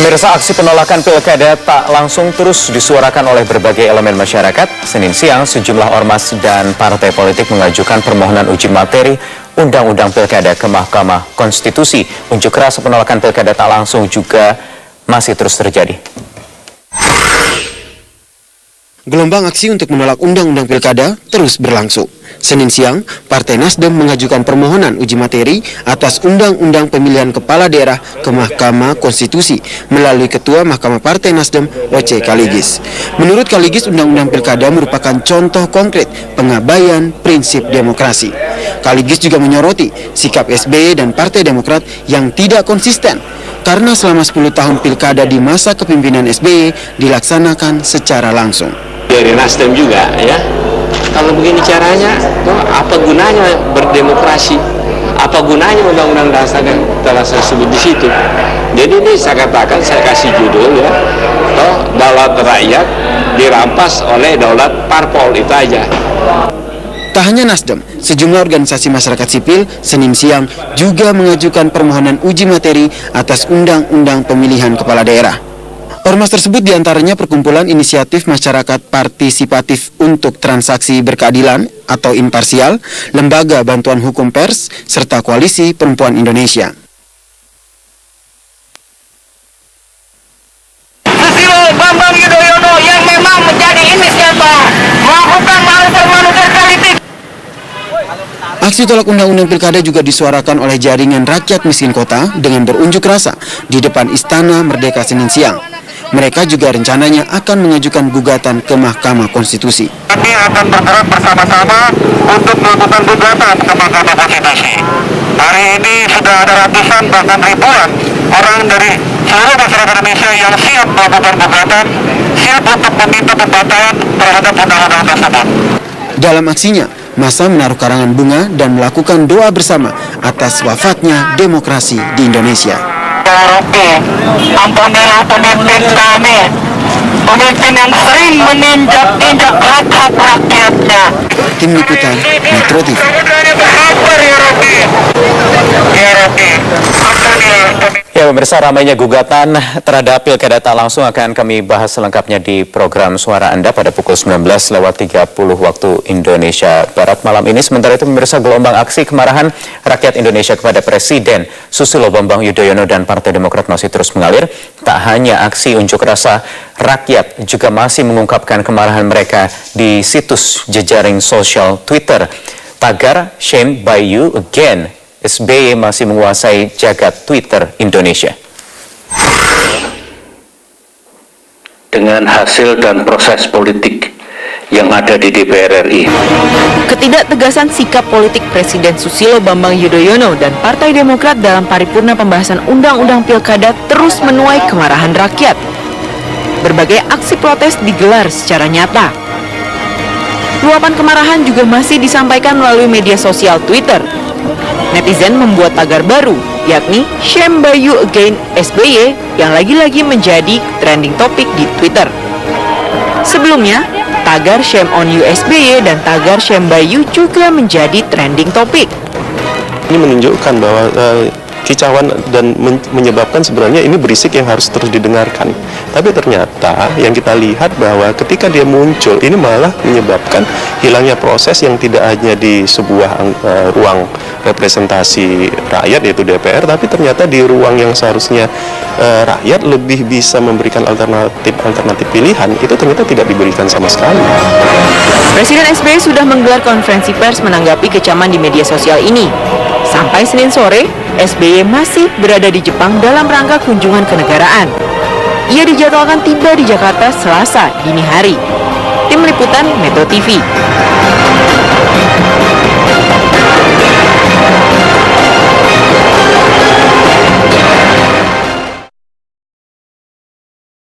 Pemirsa, aksi penolakan pilkada tak langsung terus disuarakan oleh berbagai elemen masyarakat. Senin siang, sejumlah ormas dan partai politik mengajukan permohonan uji materi Undang-Undang Pilkada ke Mahkamah Konstitusi. Unjuk rasa penolakan pilkada tak langsung juga masih terus terjadi. Gelombang aksi untuk menolak Undang-Undang Pilkada terus berlangsung. Senin siang, Partai Nasdem mengajukan permohonan uji materi atas Undang-Undang Pemilihan Kepala Daerah ke Mahkamah Konstitusi melalui Ketua Mahkamah Partai Nasdem, Oce Kaligis. Menurut Kaligis, Undang-Undang Pilkada merupakan contoh konkret pengabaian prinsip demokrasi. Kaligis juga menyoroti sikap SBY dan Partai Demokrat yang tidak konsisten karena selama 10 tahun pilkada di masa kepemimpinan SBY dilaksanakan secara langsung. Dari Nasdem juga ya, kalau begini caranya, apa gunanya berdemokrasi? Apa gunanya undang-undang dasar yang telah saya sebut di situ? Jadi ini saya katakan, saya kasih judul ya, daulat rakyat dirampas oleh daulat parpol, itu aja. Tak hanya Nasdem, sejumlah organisasi masyarakat sipil Senin siang juga mengajukan permohonan uji materi atas Undang-Undang Pemilihan Kepala Daerah. Ormas tersebut diantaranya Perkumpulan Inisiatif Masyarakat Partisipatif untuk Transaksi Berkeadilan atau Imparsial, Lembaga Bantuan Hukum Pers, serta Koalisi Perempuan Indonesia. Susilo Bambang Yudhoyono yang memang menjadi inisiator melakukan manuver politik. Aksi tolak Undang-Undang Pilkada juga disuarakan oleh jaringan rakyat miskin kota dengan berunjuk rasa di depan Istana Merdeka Senin siang. Mereka juga rencananya akan mengajukan gugatan ke Mahkamah Konstitusi. Kami akan bergerak bersama-sama untuk melakukan gugatan ke Mahkamah Konstitusi. Hari ini sudah ada ratusan bahkan ribuan orang dari seluruh masyarakat Indonesia yang siap melakukan gugatan, siap untuk meminta pembatalan terhadap undang-undang tersebut. Dalam aksinya, massa menaruh karangan bunga dan melakukan doa bersama atas wafatnya demokrasi di Indonesia. Ya Rabbi, ampunilah pemimpin kami, pemimpin yang sering meninjak-injak hak-hak rakyatnya. Tim Liputan Metro TV. Ya pemirsa, ramainya gugatan terhadap pilkada tak langsung akan kami bahas selengkapnya di program Suara Anda pada pukul 19.30 waktu Indonesia Barat malam ini. Sementara itu pemirsa, gelombang aksi kemarahan rakyat Indonesia kepada Presiden Susilo Bambang Yudhoyono dan Partai Demokrat masih terus mengalir. Tak hanya aksi unjuk rasa, rakyat juga masih mengungkapkan kemarahan mereka di situs jejaring sosial Twitter. Tagar "Shame by You Again", SBY masih menguasai jagat Twitter Indonesia. Dengan hasil dan proses politik yang ada di DPR RI. Ketidaktegasan sikap politik Presiden Susilo Bambang Yudhoyono dan Partai Demokrat dalam paripurna pembahasan Undang-Undang Pilkada terus menuai kemarahan rakyat. Berbagai aksi protes digelar secara nyata. Luapan kemarahan juga masih disampaikan melalui media sosial Twitter. Netizen membuat tagar baru, yakni "Shame by You Again" SBY yang lagi-lagi menjadi trending topik di Twitter. Sebelumnya, tagar "Shame on You" SBY dan tagar "Shame by You" juga menjadi trending topik. Ini menunjukkan bahwa kicauan dan menyebabkan sebenarnya ini berisik yang harus terus didengarkan. Tapi ternyata yang kita lihat bahwa ketika dia muncul, ini malah menyebabkan hilangnya proses yang tidak hanya di sebuah ruang representasi rakyat yaitu DPR, tapi ternyata di ruang yang seharusnya rakyat lebih bisa memberikan alternatif pilihan, itu ternyata tidak diberikan sama sekali. Presiden SBY sudah menggelar konferensi pers menanggapi kecaman di media sosial ini. Sampai Senin sore, SBY masih berada di Jepang dalam rangka kunjungan kenegaraan. Ia dijadwalkan tiba di Jakarta Selasa dini hari. Tim Liputan Metro TV.